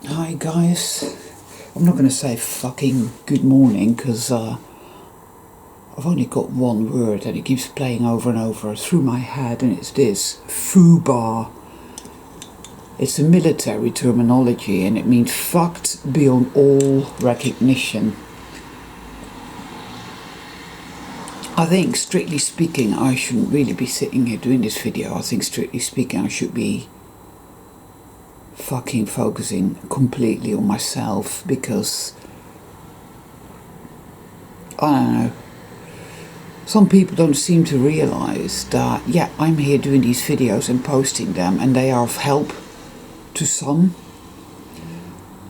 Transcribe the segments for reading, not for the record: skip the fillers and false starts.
Hi guys, I'm not going to say fucking good morning because I've only got one word and it keeps playing over and over through my head, and it's this: Fubar. It's a military terminology and it means fucked beyond all recognition. I think, strictly speaking, I shouldn't really be sitting here doing this video. I think, strictly speaking, I should be fucking focusing completely on myself, because I don't know, some people don't seem to realise that, yeah, I'm here doing these videos and posting them and they are of help to some,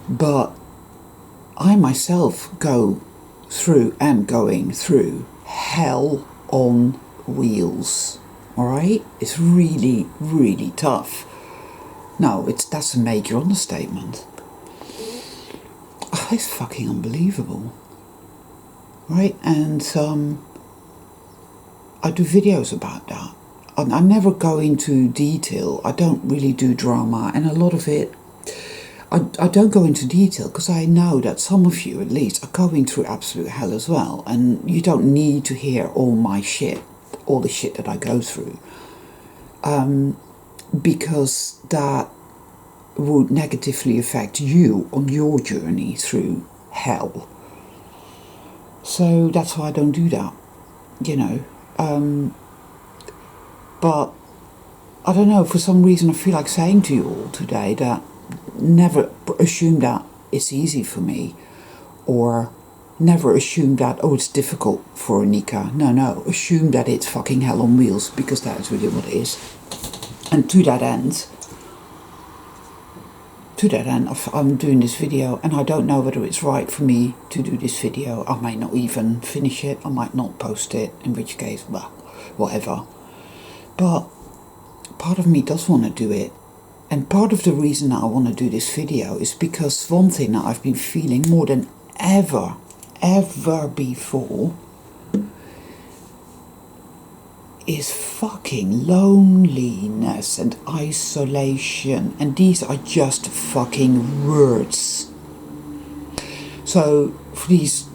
but I myself go through, am going through hell on wheels. Alright? It's really, really tough. No, that's a major understatement. Oh, it's fucking unbelievable. Right? And I do videos about that. I never go into detail. I don't really do drama, and a lot of it, I don't go into detail because I know that some of you, at least, are going through absolute hell as well, and you don't need to hear all my shit, all the shit that I go through, because that would negatively affect you on your journey through hell. So that's why I don't do that, you know. But I don't know, for some reason I feel like saying to you all today that never assume that it's easy for me, or never assume that, oh, it's difficult for Anika. No, assume that it's fucking hell on wheels, because that is really what it is. And to that end, I'm doing this video, and I don't know whether it's right for me to do this video. I might not even finish it, I might not post it, in which case, well, whatever. But part of me does want to do it, and part of the reason that I want to do this video is because one thing that I've been feeling more than ever before is fucking loneliness and isolation, and these are just fucking words. So for these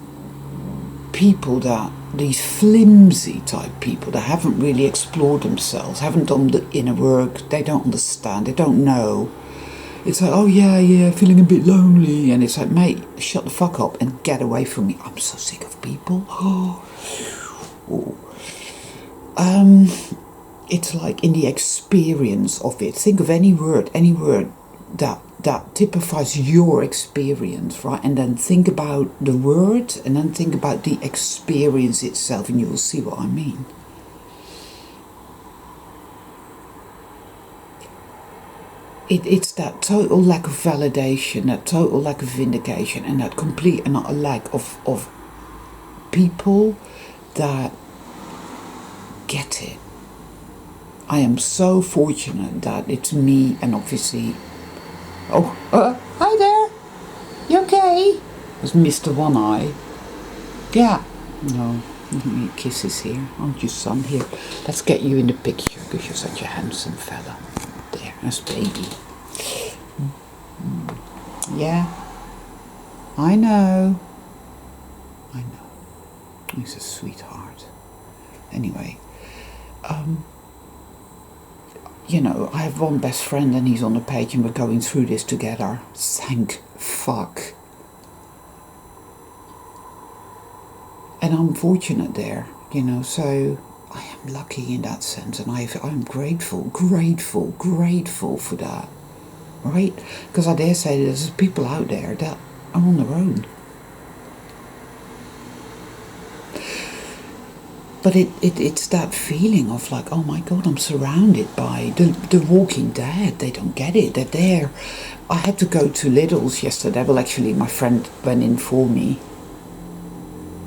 people, these flimsy type people that haven't really explored themselves, haven't done the inner work, they don't understand, they don't know. It's like, oh yeah, feeling a bit lonely, and it's like, mate, shut the fuck up and get away from me. I'm so sick of people. It's like, in the experience of it, think of any word that typifies your experience, right? And then think about the word, and then think about the experience itself, and you will see what I mean. It's that total lack of validation, that total lack of vindication, and that complete and utter lack of people that get it. I am so fortunate that it's me, and obviously, hi there, you okay? There's Mr. One Eye. Yeah, no, kisses here, aren't you, son? Here, let's get you in the picture, because you're such a handsome fella. There, that's baby. Yeah, I know, he's a sweetheart. Anyway, you know, I have one best friend and he's on the page, and we're going through this together. Thank fuck. And I'm fortunate there, you know, so I am lucky in that sense, and I'm grateful for that, right? Because I dare say there's people out there that are on their own. But it's that feeling of like, oh my God, I'm surrounded by the Walking Dead. They don't get it. They're there. I had to go to Lidl's yesterday. Well, actually, my friend went in for me.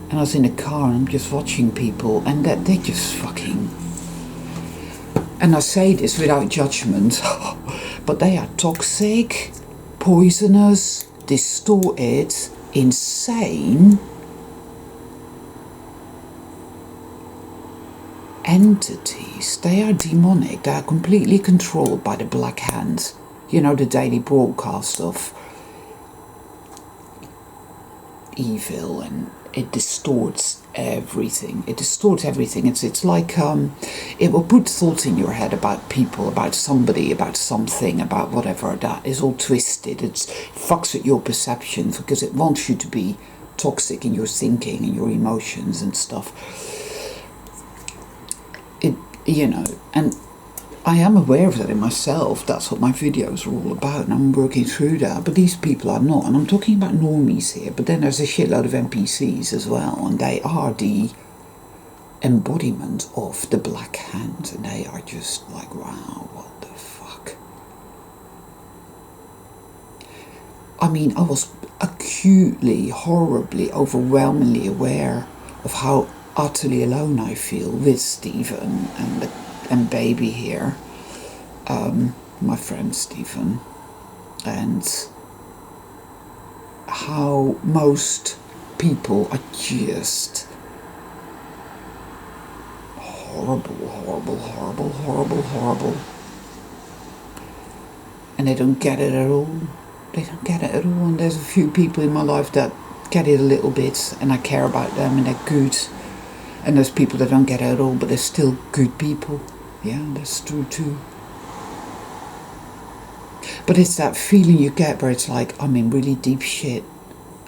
And I was in a car, and I'm just watching people, and they just fucking... And I say this without judgment, but they are toxic, poisonous, distorted, insane entities. They are demonic. They are completely controlled by the Black Hand. You know, the daily broadcast of evil, and it distorts everything. It distorts everything. It's like it will put thoughts in your head about people, about somebody, about something, about whatever, that is all twisted. It fucks with your perceptions because it wants you to be toxic in your thinking and your emotions and stuff. It, you know, and I am aware of that in myself. That's what my videos are all about, and I'm working through that. But these people are not, and I'm talking about normies here. But then there's a shitload of NPCs as well, and they are the embodiment of the Black Hand, and they are just like, wow, what the fuck? I mean, I was acutely, horribly, overwhelmingly aware of how utterly alone I feel with Stephen and baby here, my friend Stephen, and how most people are just horrible, and they don't get it at all. They don't get it at all. And there's a few people in my life that get it a little bit, and I care about them, and they're good. And there's people that don't get it at all, but they're still good people. Yeah, that's true too. But it's that feeling you get where it's like, I'm in really deep shit.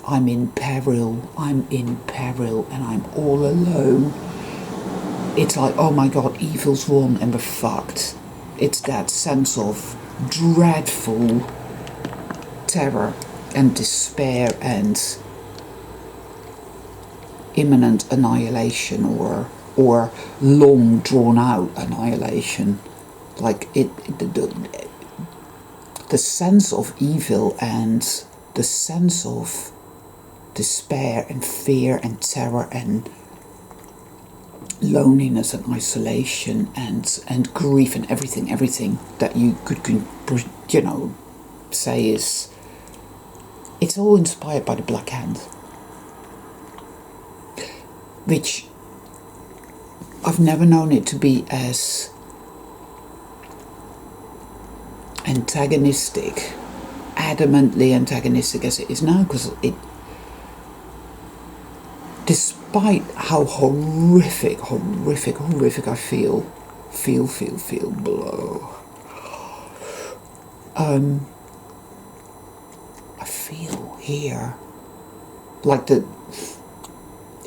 I'm in peril, and I'm all alone. It's like, oh my god, evil's won and we're fucked. It's that sense of dreadful terror and despair and imminent annihilation, or long drawn out annihilation. Like the sense of evil and the sense of despair and fear and terror and loneliness and isolation and grief and everything that you could say is, it's all inspired by the Black Hand, which I've never known it to be as antagonistic, adamantly antagonistic as it is now, because it, despite how horrific I feel below, I feel here like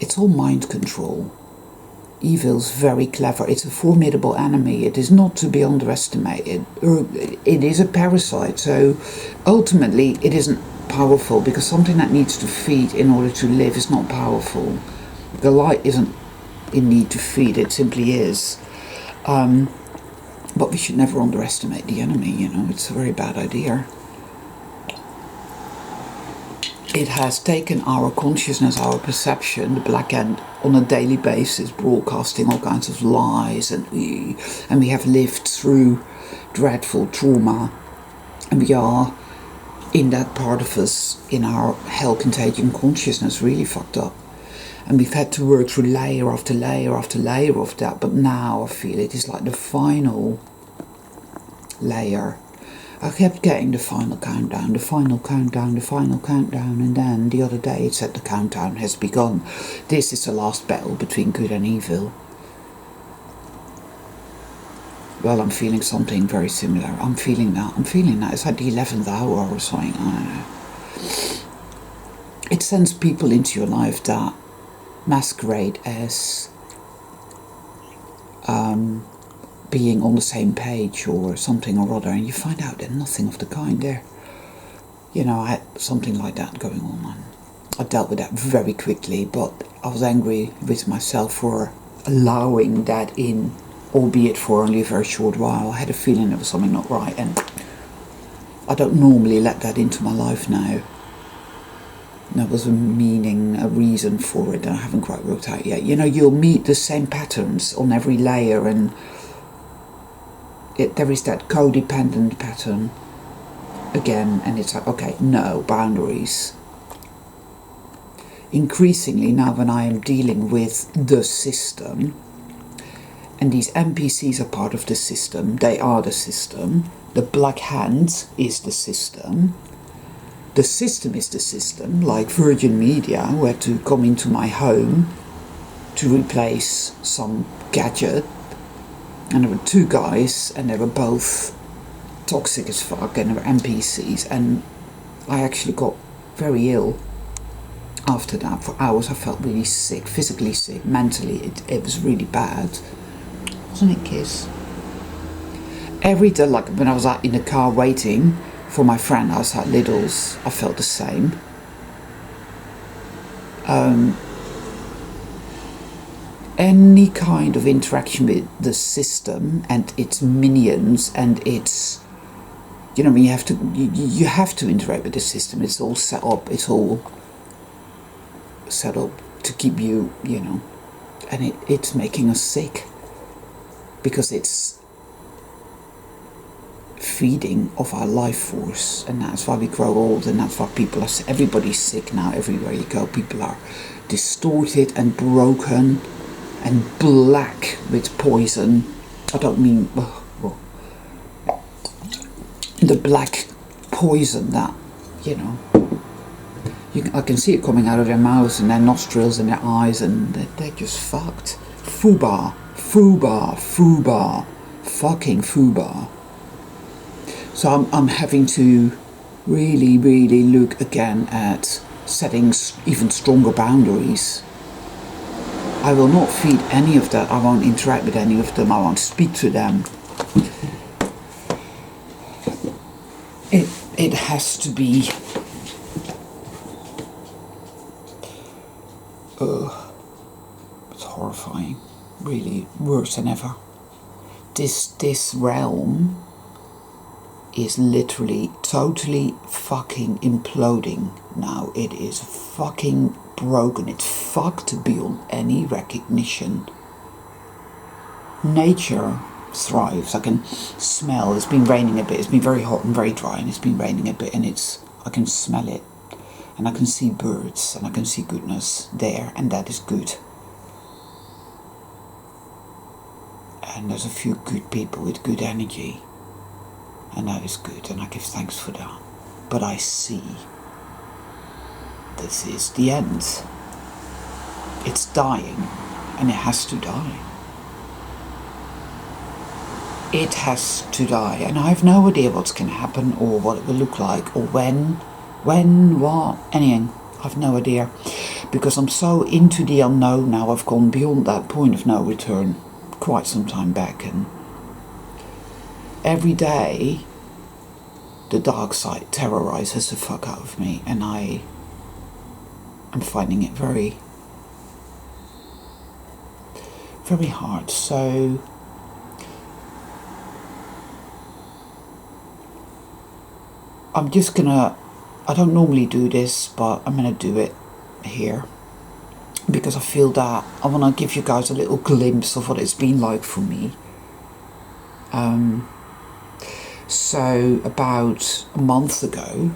it's all mind control. Evil's very clever. It's a formidable enemy. It is not to be underestimated. It is a parasite, so ultimately it isn't powerful, because something that needs to feed in order to live is not powerful. The light isn't in need to feed, it simply is. But we should never underestimate the enemy, it's a very bad idea. It has taken our consciousness, our perception, the Black Hand, on a daily basis, broadcasting all kinds of lies, and we have lived through dreadful trauma, and we are, in that part of us, in our hell contagion consciousness, really fucked up. And we've had to work through layer after layer after layer of that, but now I feel it is like the final layer. I kept getting the final countdown, and then the other day it said the countdown has begun. This is the last battle between good and evil. Well, I'm feeling something very similar. I'm feeling that. It's like the 11th hour or something. I don't know. It sends people into your life that masquerade as being on the same page or something or other, and you find out there's nothing of the kind there. I had something like that going on. I dealt with that very quickly, but I was angry with myself for allowing that in, albeit for only a very short while. I had a feeling there was something not right, and I don't normally let that into my life now. There was a meaning, a reason for it that I haven't quite worked out yet. You'll meet the same patterns on every layer, and there is that codependent pattern again, and it's like, okay, no, boundaries. Increasingly now, when I am dealing with the system, and these NPCs are part of the system, they are the system, the Black Hand is the system, the system is the system, like Virgin Media, who had to come into my home to replace some gadget. And there were two guys, and they were both toxic as fuck, and they were NPCs, and I actually got very ill after that. For hours I felt really sick, physically sick, mentally it was really bad. Wasn't it, Kiss? Every day, like when I was out in the car waiting for my friend outside Lidl's, I felt the same. Any kind of interaction with the system and its minions and its, you know, you have to interact with the system. It's all set up. It's all set up to keep you, you know, and it's making us sick because it's feeding of our life force, and that's why we grow old, and that's why everybody's sick now. Everywhere you go, people are distorted and broken and black with poison. I don't mean the black poison that, you know, I can see it coming out of their mouths and their nostrils and their eyes, and they're just fucked. Fubar, fucking Fubar. So I'm having to really, really look again at setting even stronger boundaries. I will not feed any of that. I won't interact with any of them. I won't speak to them. It has to be it's horrifying. Really worse than ever. This realm is literally totally fucking imploding now. It is fucking broken. It's fucked beyond any recognition. Nature thrives. I can smell. It's been raining a bit. It's been very hot and very dry, and it's been raining a bit, and I can smell it, and I can see birds, and I can see goodness there, and that is good. And there's a few good people with good energy, and that is good, and I give thanks for that. But I see this is the end. It's dying, and it has to die. It has to die, and I have no idea what's going to happen, or what it will look like, or when, what, anything. I have no idea, because I'm so into the unknown now. I've gone beyond that point of no return quite some time back, and every day the dark side terrorizes the fuck out of me, and I'm finding it very, very hard. So I'm just gonna, I don't normally do this, but I'm gonna do it here because I feel that I want to give you guys a little glimpse of what it's been like for me. So about a month ago,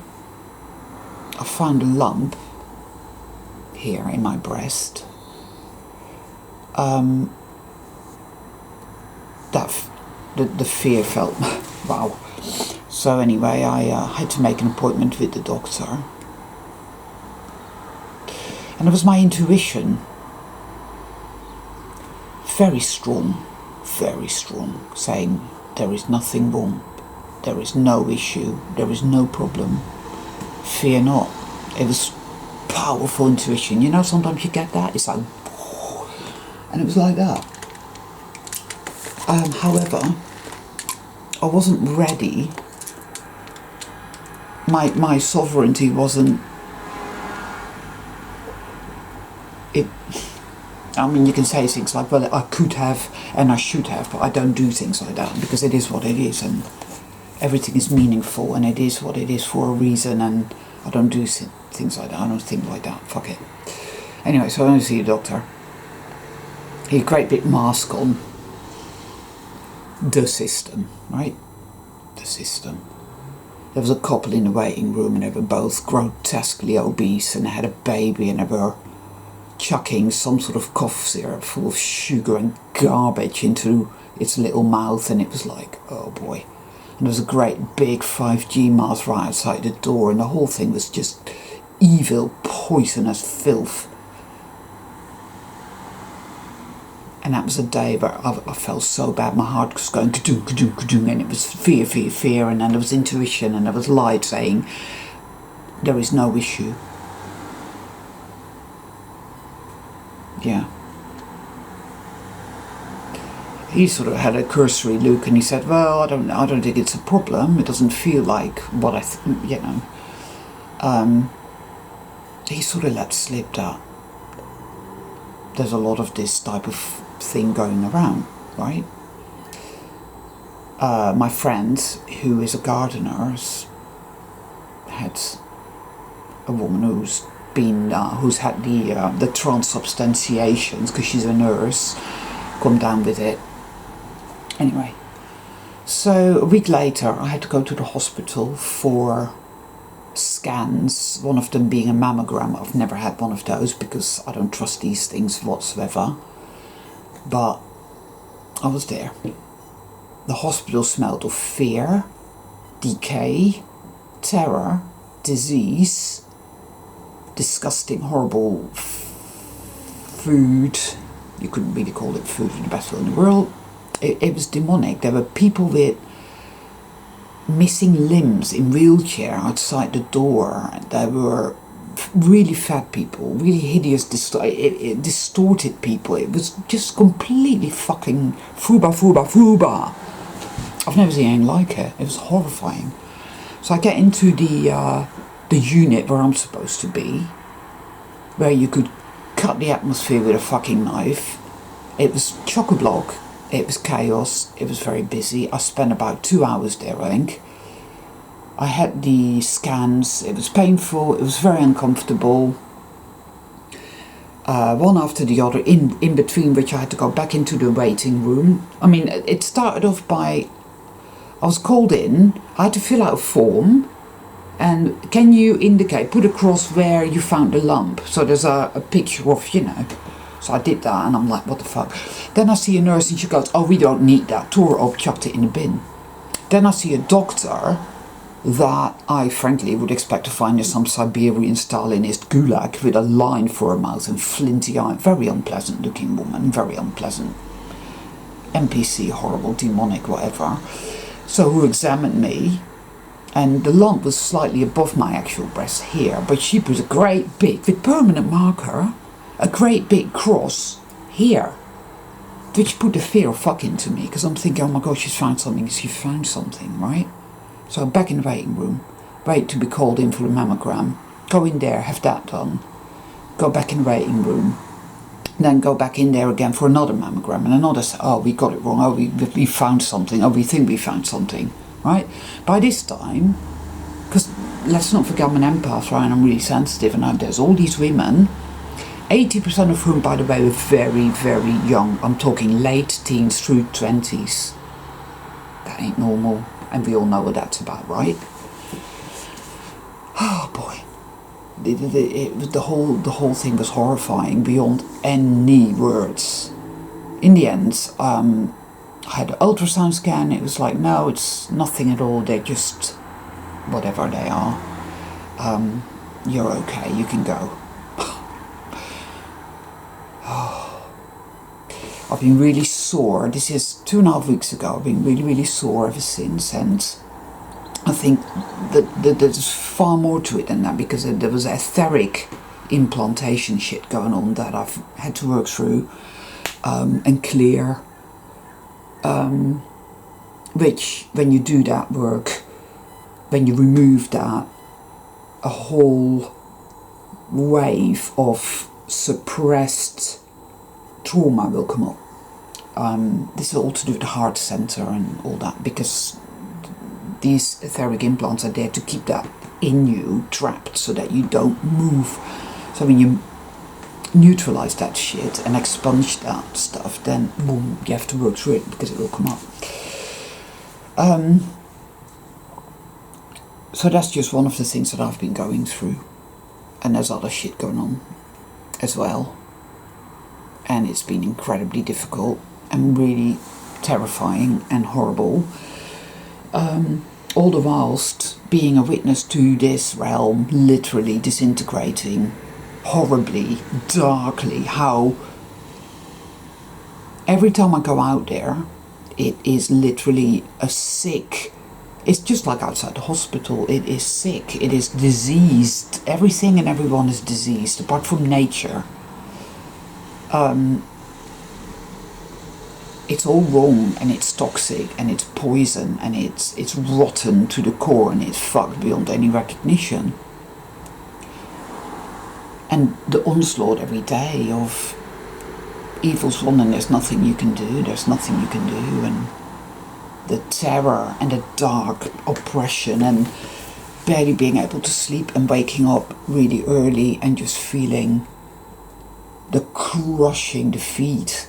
I found a lump here in my breast. The fear felt, wow. So anyway, I had to make an appointment with the doctor. And it was my intuition. Very strong, saying there is nothing wrong. There is no issue. There is no problem. Fear not. It was powerful intuition. You know, sometimes you get that. It's like, and it was like that. However, I wasn't ready. My sovereignty wasn't. It. I mean, you can say things like, well, I could have and I should have, but I don't do things like that because it is what it is, and everything is meaningful, and it is what it is for a reason, and I don't do things like that. I don't think like that. Fuck it. Anyway, so I went to see a doctor. He had a great big mask on. The system, right? The system. There was a couple in the waiting room, and they were both grotesquely obese, and they had a baby, and they were chucking some sort of cough syrup full of sugar and garbage into its little mouth, and it was like, oh boy. And there was a great big 5G mast right outside the door, and the whole thing was just evil, poisonous filth. And that was a day where I felt so bad, my heart was going ka-doom, ka-doom, ka-doom, and it was fear, fear, fear, and then there was intuition, and there was light saying, there is no issue. Yeah. He sort of had a cursory look, and he said, well, I don't think it's a problem. It doesn't feel like what he sort of let slip that there's a lot of this type of thing going around, right? My friend, who is a gardener, had a woman who's had the transubstantiations, because she's a nurse, come down with it. Anyway, so a week later I had to go to the hospital for scans, one of them being a mammogram. I've never had one of those because I don't trust these things whatsoever, but I was there. The hospital smelled of fear, decay, terror, disease, disgusting, horrible food. You couldn't really call it food in the best way in the world. It was demonic. There were people with missing limbs in wheelchair outside the door. There were really fat people, really hideous, distorted people. It was just completely fucking Fubar. I've never seen anything like it. It was horrifying. So I get into the unit where I'm supposed to be, where you could cut the atmosphere with a fucking knife. It was chock-a-block. It was chaos. It was very busy. I spent about 2 hours there, I think. I had the scans. It was painful. It was very uncomfortable. One after the other, in between which I had to go back into the waiting room. I mean, it started off by, I was called in. I had to fill out a form. And can you indicate, put a cross where you found the lump? So there's a picture of, So I did that, and I'm like, what the fuck? Then I see a nurse, and she goes, oh, we don't need that. Tore it up, chucked it in the bin. Then I see a doctor that I frankly would expect to find in some Siberian Stalinist gulag with a line for her mouth and flinty eye. Very unpleasant looking woman, very unpleasant. NPC, horrible, demonic, whatever. So who examined me, and the lump was slightly above my actual breast here, but she put a great big, with permanent marker, a great big cross here, which put the fear of fuck into me, because I'm thinking, oh my god, she's found something, right? So back in the waiting room, wait to be called in for the mammogram, go in there, have that done, go back in the waiting room, then go back in there again for another mammogram, and another, oh, we got it wrong, oh, we found something, oh, we think we found something, right? By this time, because let's not forget I'm an empath, right, and I'm really sensitive, and there's all these women, 80% of whom, by the way, were very, very young. I'm talking late teens through 20s. That ain't normal, and we all know what that's about, right? Oh boy, the whole thing was horrifying beyond any words. In the end, I had an ultrasound scan. It was like, no, it's nothing at all. They're just whatever they are. You're okay. You can go. I've been really sore. This is 2.5 weeks ago. I've been really, really sore ever since, and I think that there's far more to it than that, because there was etheric implantation shit going on that I've had to work through and clear. Which, when you do that work, when you remove that, a whole wave of suppressed trauma will come up. This is all to do with the heart center and all that, because these etheric implants are there to keep that in you, trapped, so that you don't move. So when you neutralize that shit and expunge that stuff, then boom, you have to work through it, because it will come up. So that's just one of the things that I've been going through, and there's other shit going on as well, and it's been incredibly difficult and really terrifying and horrible. all the whilst being a witness to this realm literally disintegrating horribly, darkly, how every time I go out there, it is literally a sick, it's just like outside the hospital, it is sick, it is diseased, everything and everyone is diseased, apart from nature. It's all wrong, and it's toxic, and it's poison, and it's rotten to the core, and it's fucked beyond any recognition. And the onslaught every day of evil's won and there's nothing you can do, and the terror and the dark oppression and barely being able to sleep and waking up really early and just feeling the crushing defeat,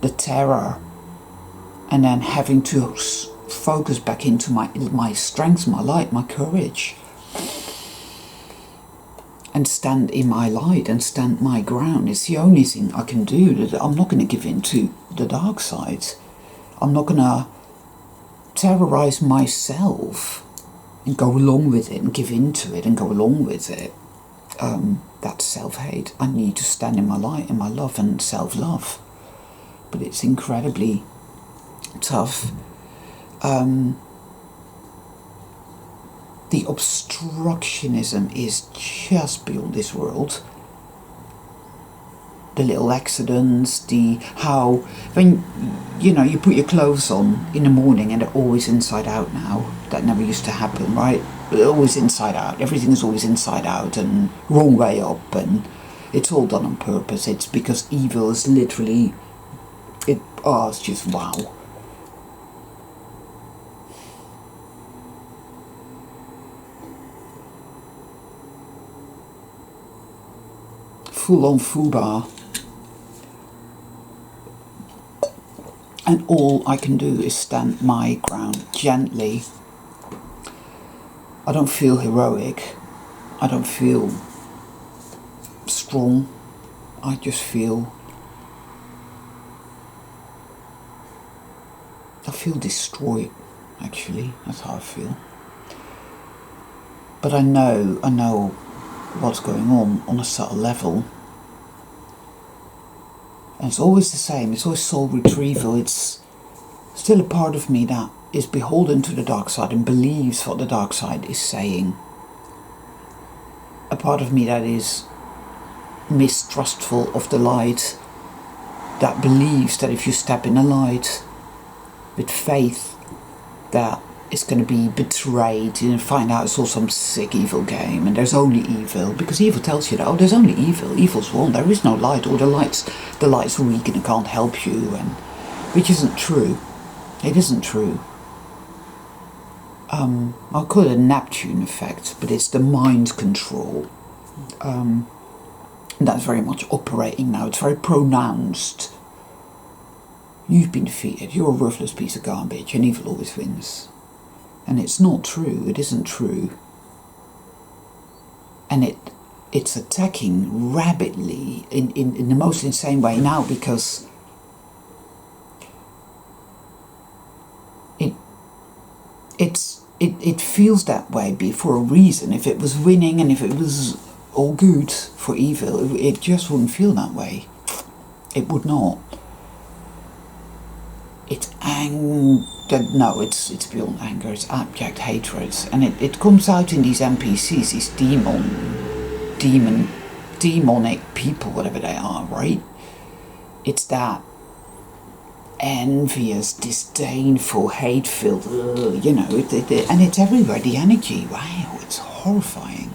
the terror, and then having to focus back into my strength, my light, my courage, and stand in my light and stand my ground. It's the only thing I can do. I'm not going to give in to the dark side. I'm not going to terrorize myself and go along with it and give in to it and go along with it. That's self-hate. I need to stand in my light and my love and self-love. But it's incredibly tough. The obstructionism is just beyond this world. The little accidents, how when you put your clothes on in the morning and they're always inside out now. That never used to happen, right? They're always inside out. Everything is always inside out and wrong way up, and it's all done on purpose. It's because evil is literally it's just wow. Full on Fubar. And all I can do is stand my ground gently. I don't feel heroic. I don't feel strong. I just feel destroyed, actually. That's how I feel. But I know what's going on a subtle level. And it's always the same. It's always soul retrieval. It's still a part of me that is beholden to the dark side and believes what the dark side is saying. A part of me that is mistrustful of the light, that believes that if you step in the light with faith, that it's going to be betrayed and find out it's all some sick evil game and there's only evil, because evil tells you that, there's only evil, evil's wrong, there is no light, or the light's weak and it can't help you, and which isn't true. It isn't true. I'll call it a Neptune effect, but it's the mind control. That's very much operating now. It's very pronounced. You've been defeated, you're a worthless piece of garbage, and evil always wins. And it's not true, it isn't true. And it's attacking rapidly in the most insane way now, because it feels that way for a reason. If it was winning and if it was all good for evil, it just wouldn't feel that way. It would not. It's no, it's beyond anger, it's abject hatred, and it comes out in these NPCs, these demonic people, whatever they are, right? It's that envious, disdainful, hate-filled, and it's everywhere, the energy, wow, it's horrifying.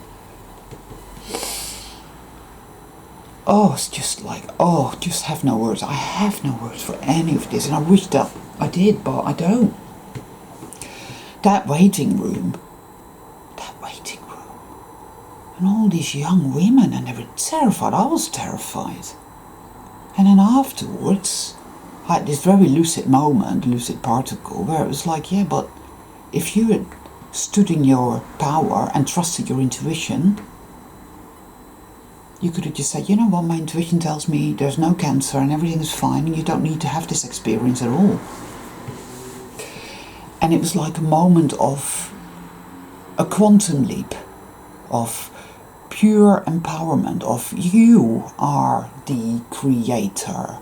It's just like, just have no words. I have no words for any of this, and I wish that I did, but I don't. That waiting room, and all these young women, and they were terrified. I was terrified. And then afterwards, I had this very lucid particle, where it was like, yeah, but if you had stood in your power and trusted your intuition, you could have just said, you know what, my intuition tells me there's no cancer and everything is fine and you don't need to have this experience at all. And it was like a moment of a quantum leap of pure empowerment of you are the creator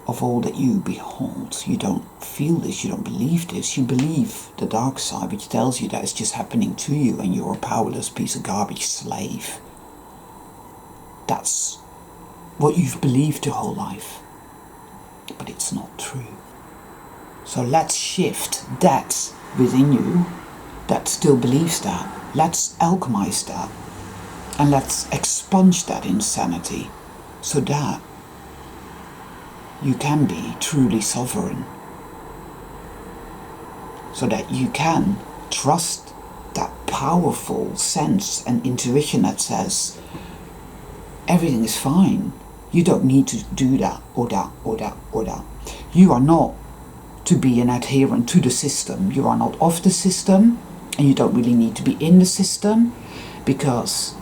of all that you behold. You don't feel this, you don't believe this, you believe the dark side, which tells you that it's just happening to you and you're a powerless piece of garbage slave. That's what you've believed your whole life, but it's not true. So let's shift that within you that still believes that. Let's alchemize that and let's expunge that insanity so that you can be truly sovereign, so that you can trust that powerful sense and intuition that says everything is fine. You don't need to do that or that or that or that. You are not to be an adherent to the system. You are not of the system, and you don't really need to be in the system, because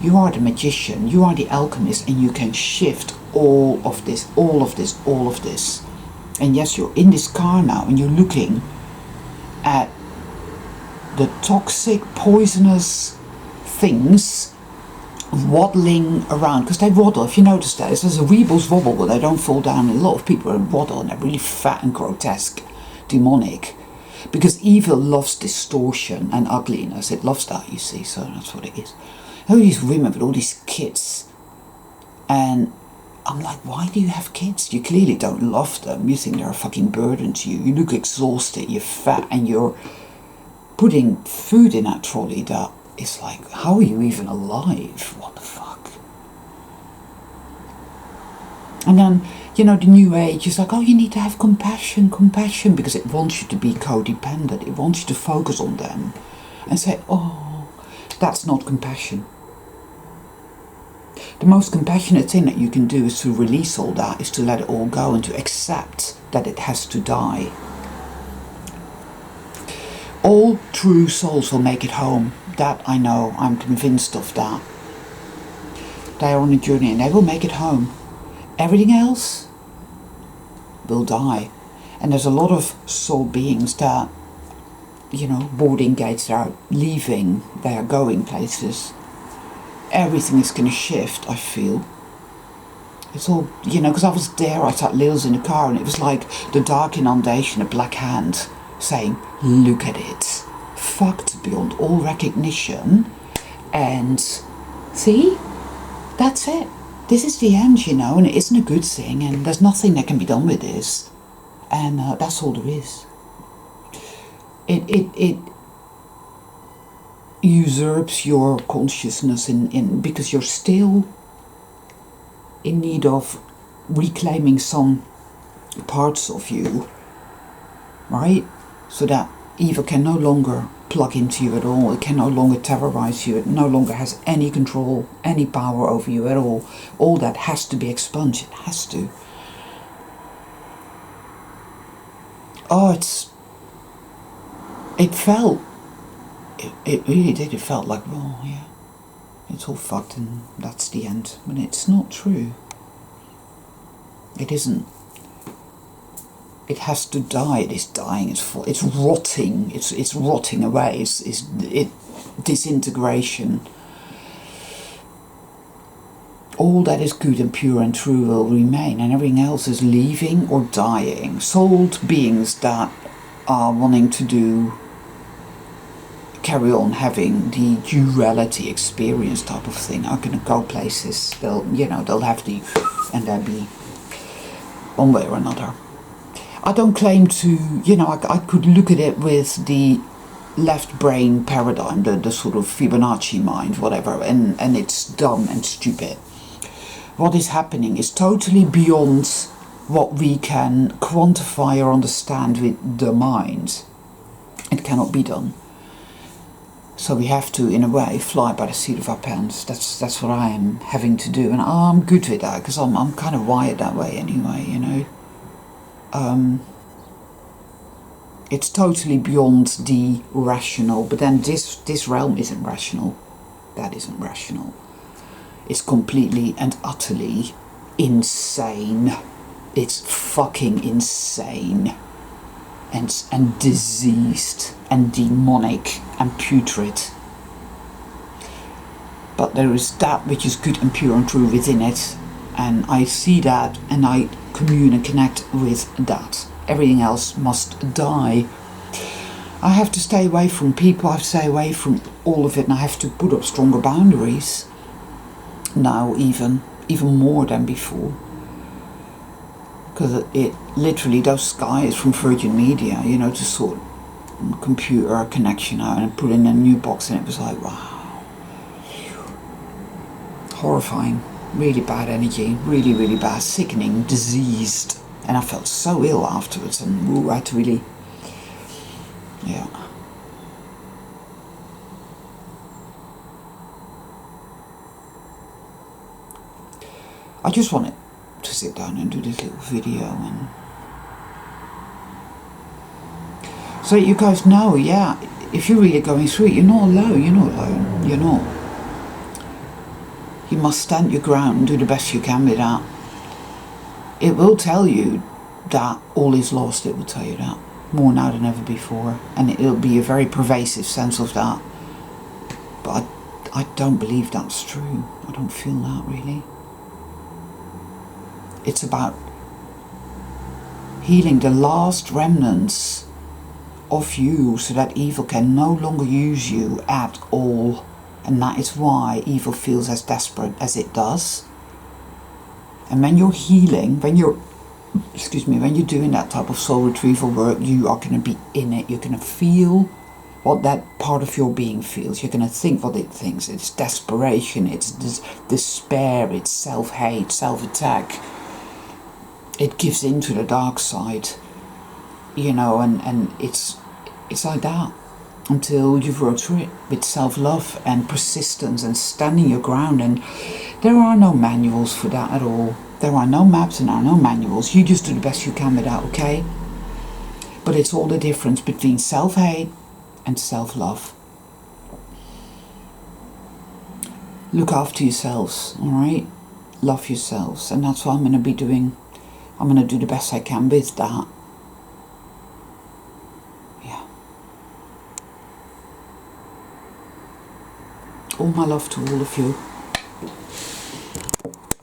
you are the magician, you are the alchemist, and you can shift all of this, all of this, all of this. And yes, you're in this car now and you're looking at the toxic, poisonous things waddling around, because they waddle. If you notice that, there's a rebels wobble, but they don't fall down. And a lot of people waddle and they're really fat and grotesque, demonic, because evil loves distortion and ugliness. It loves that, you see, so that's what it is. All these women with all these kids, and I'm like, why do you have kids? You clearly don't love them. You think they're a fucking burden to you. You look exhausted, you're fat, and you're putting food in that trolley that is like, how are you even alive? What the fuck? And then, you know, the new age is like, oh, you need to have compassion, compassion, because it wants you to be codependent. It wants you to focus on them and say, oh, that's not compassion. The most compassionate thing that you can do is to release all that, is to let it all go and to accept that it has to die. All true souls will make it home. That I know, I'm convinced of that. They are on a journey and they will make it home. Everything else will die. And there's a lot of soul beings that, you know, boarding gates are leaving, they are going places. Everything is going to shift, I feel. It's all, you know, because I was there, I sat Lils in the car, and it was like the dark inundation, a black hand saying, look at it. Fucked beyond all recognition. And see, that's it. This is the end, you know, and it isn't a good thing, and there's nothing that can be done with this. And that's all there is. It usurps your consciousness in because you're still in need of reclaiming some parts of you, right? So that evil can no longer plug into you at all. It can no longer terrorize you. It no longer has any control, any power over you at all. All that has to be expunged. It has to. Oh, it felt, it really did. It felt like, well, yeah, it's all fucked and that's the end. But it's not true. It isn't. It has to die. It is dying. It's rotting. It's rotting away. It's disintegration. All that is good and pure and true will remain, and everything else is leaving or dying. Souled beings that are wanting to carry on having the duality experience type of thing are going to go places. They'll have the, and they'll be one way or another. I don't claim to, I could look at it with the left brain paradigm, the sort of Fibonacci mind, whatever, and it's dumb and stupid. What is happening is totally beyond what we can quantify or understand with the mind. It cannot be done. So we have to, in a way, fly by the seat of our pants. That's what I am having to do, and I'm good with that because I'm kind of wired that way anyway, It's totally beyond the rational, but then this realm isn't rational. That isn't rational. It's completely and utterly insane. It's fucking insane. and diseased and demonic and putrid. But there is that which is good and pure and true within it, and I see that and I commune and connect with that. Everything else must die. I have to stay away from people, I have to stay away from all of it, and I have to put up stronger boundaries now, even more than before. Because it literally, those guys from Virgin Media, you know, just sort computer connection out and put in a new box, and it was like, wow. Horrifying. Really bad energy. Really, really bad. Sickening. Diseased. And I felt so ill afterwards, and ooh, I had to really, yeah. I just wanted to sit down and do this little video, and so you guys know, yeah, if you're really going through it, you're not alone, you're not. You must stand your ground and do the best you can with that. It will tell you that all is lost, it will tell you that, more now than ever before, and it'll be a very pervasive sense of that, but I don't believe that's true. I don't feel that, really. It's about healing the last remnants of you so that evil can no longer use you at all. And that is why evil feels as desperate as it does. And when you're healing, when you're doing that type of soul retrieval work, you are going to be in it. You're going to feel what that part of your being feels. You're going to think what it thinks. It's desperation, it's despair, it's self-hate, self-attack. It gives into the dark side, you know, and it's like that until you've worked through it with self-love and persistence and standing your ground. And there are no manuals for that at all. There are no maps and there are no manuals. You just do the best you can with that, okay? But it's all the difference between self-hate and self-love. Look after yourselves, all right? Love yourselves, and that's what I'm going to be doing. I'm going to do the best I can with that. Yeah. All my love to all of you.